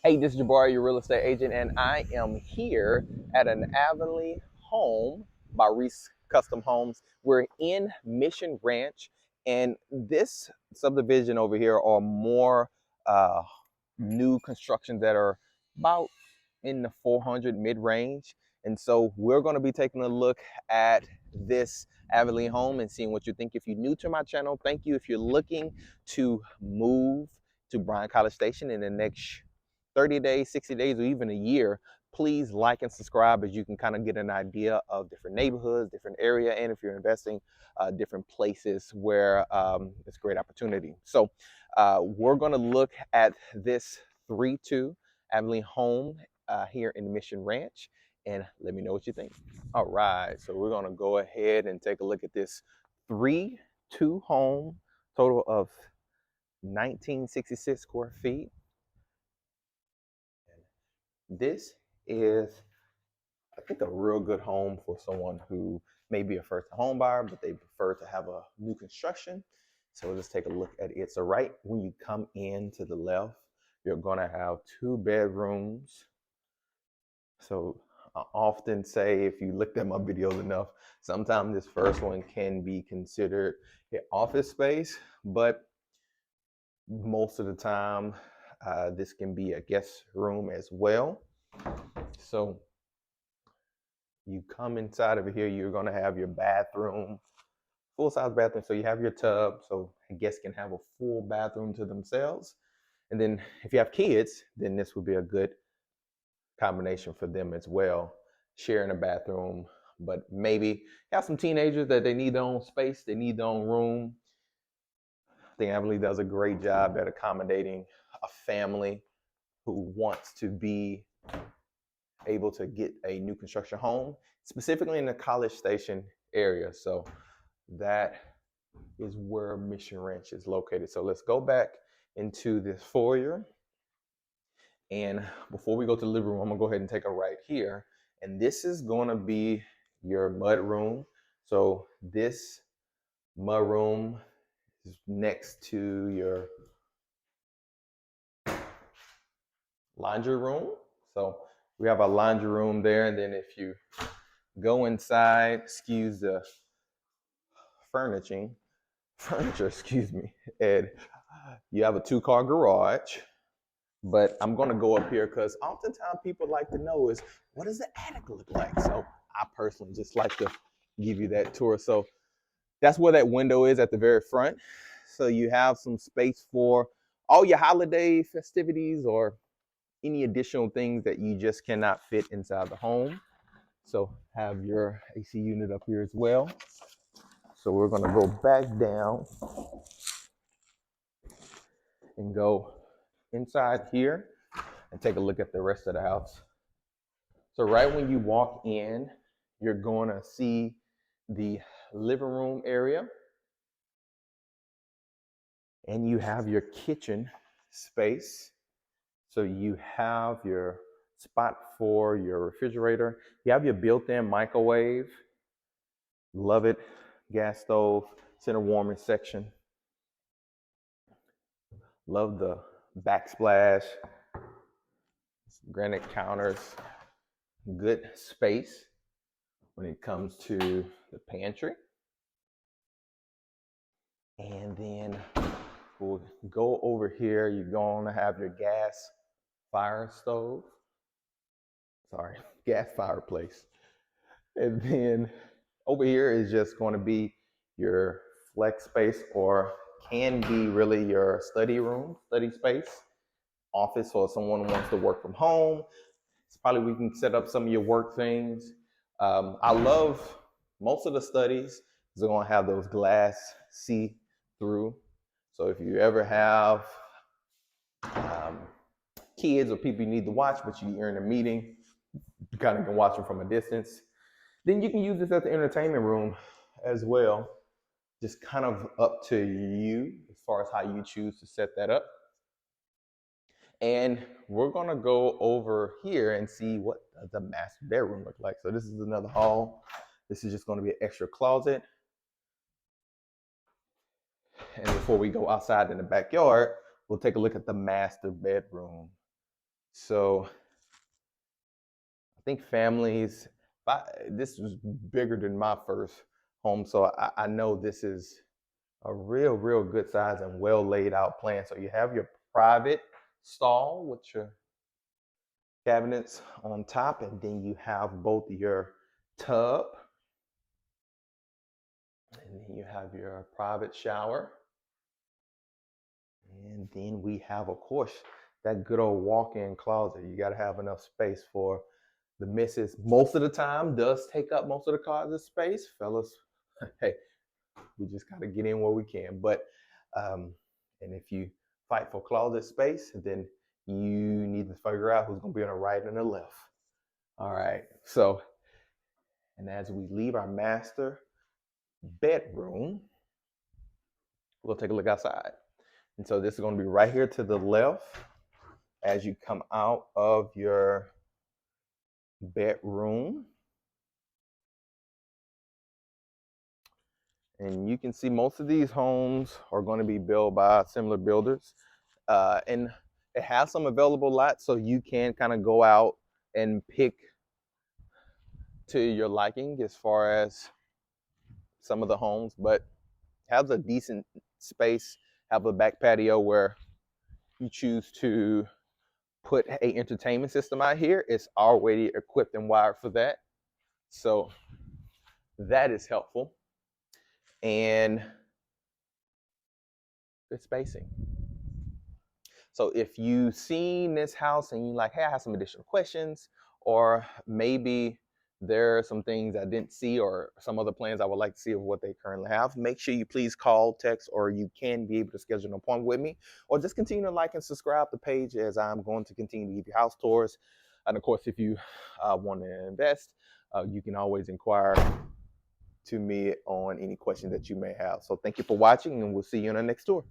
Hey, this is Jabari, your real estate agent, and I am here at an Avonley home by Reese Custom Homes. We're in Mission Ranch, and this subdivision over here are more uh, new constructions that are about in the 400 mid-range. And so we're going to be taking a look at this Avonley home and seeing what you think. If you're new to my channel, thank you. If you're looking to move to Bryan-College Station in the next 30 days, 60 days, or even a year, please like and subscribe as you can kind of get an idea of different neighborhoods, different area, and if you're investing, different places where it's a great opportunity. So we're going to look at this 3-2 Avonley home here in Mission Ranch, and let me know what you think. All right, so we're going to go ahead and take a look at this 3-2 home, total of 1966 square feet. This is, I think, a real good home for someone who may be a first home buyer, but they prefer to have a new construction. So let's take a look at it. So right when you come in to the left, you're gonna have 2 bedrooms. So I often say, if you looked at my videos enough, sometimes this first one can be considered an office space, but most of the time, this can be a guest room as well. So you come inside over here, you're gonna have your bathroom, full-size bathroom. So you have your tub, so guests can have a full bathroom to themselves. And then if you have kids, then this would be a good combination for them as well, sharing a bathroom. But maybe you have some teenagers that they need their own space, they need their own room. I think Avonley does a great job at accommodating a family who wants to be able to get a new construction home, specifically in the College Station area. So that is where Mission Ranch is located. So let's go back into this foyer. And before we go to the living room, I'm gonna go ahead and take a right here. And this is gonna be your mud room. So this mud room is next to your laundry room. So we have a laundry room there. And then if you go inside, excuse the furniture, excuse me, and you have a 2-car garage. But I'm going to go up here because oftentimes people like to know is, what does the attic look like? So I personally just like to give you that tour. So that's where that window is at the very front. So you have some space for all your holiday festivities or any additional things that you just cannot fit inside the home. So have your AC unit up here as well. So we're going to go back down and go inside here and take a look at the rest of the house. So right when you walk in, you're going to see the living room area, and you have your kitchen space. So you have your spot for your refrigerator. You have your built-in microwave. Love it. Gas stove, center warming section. Love the backsplash, granite counters. Good space when it comes to the pantry. And then we'll go over here. You're going to have your gas fireplace. And then over here is just going to be your flex space, or can be really your study space, office, or if someone wants to work from home. It's probably we can set up some of your work things. I love most of the studies. They're going to have those glass see-through. So if you ever have kids or people you need to watch, but you're in a meeting, you kind of can watch them from a distance. Then you can use this as the entertainment room as well. Just kind of up to you as far as how you choose to set that up. And we're gonna go over here and see what the master bedroom look like. So this is another hall. This is just gonna be an extra closet. And before we go outside in the backyard, we'll take a look at the master bedroom. So I think families, this was bigger than my first home, so I know this is a real good size and well laid out plan. So you have your private stall with your cabinets on top, and then you have both your tub, and then you have your private shower, and then we have, of course, that good old walk-in closet. You got to have enough space for the missus. Most of the time does take up most of the closet space, fellas. Hey, we just got to get in where we can. But and if you fight for closet space, then you need to figure out who's going to be on the right and the left. All right. So, and as we leave our master bedroom, we'll take a look outside. And so this is going to be right here to the left as you come out of your bedroom. And you can see most of these homes are going to be built by similar builders. And it has some available lots, so you can kind of go out and pick to your liking as far as some of the homes, but have a decent space, have a back patio where you choose to put a entertainment system out here. It's already equipped and wired for that. So that is helpful. And good spacing. So if you've seen this house and you're like, hey, I have some additional questions, or maybe there are some things I didn't see or some other plans I would like to see of what they currently have, make sure you please call, text, or you can be able to schedule an appointment with me, or just continue to like and subscribe to the page as I'm going to continue to give you house tours. And of course, if you want to invest, you can always inquire to me on any questions that you may have. So thank you for watching, and we'll see you on the next tour.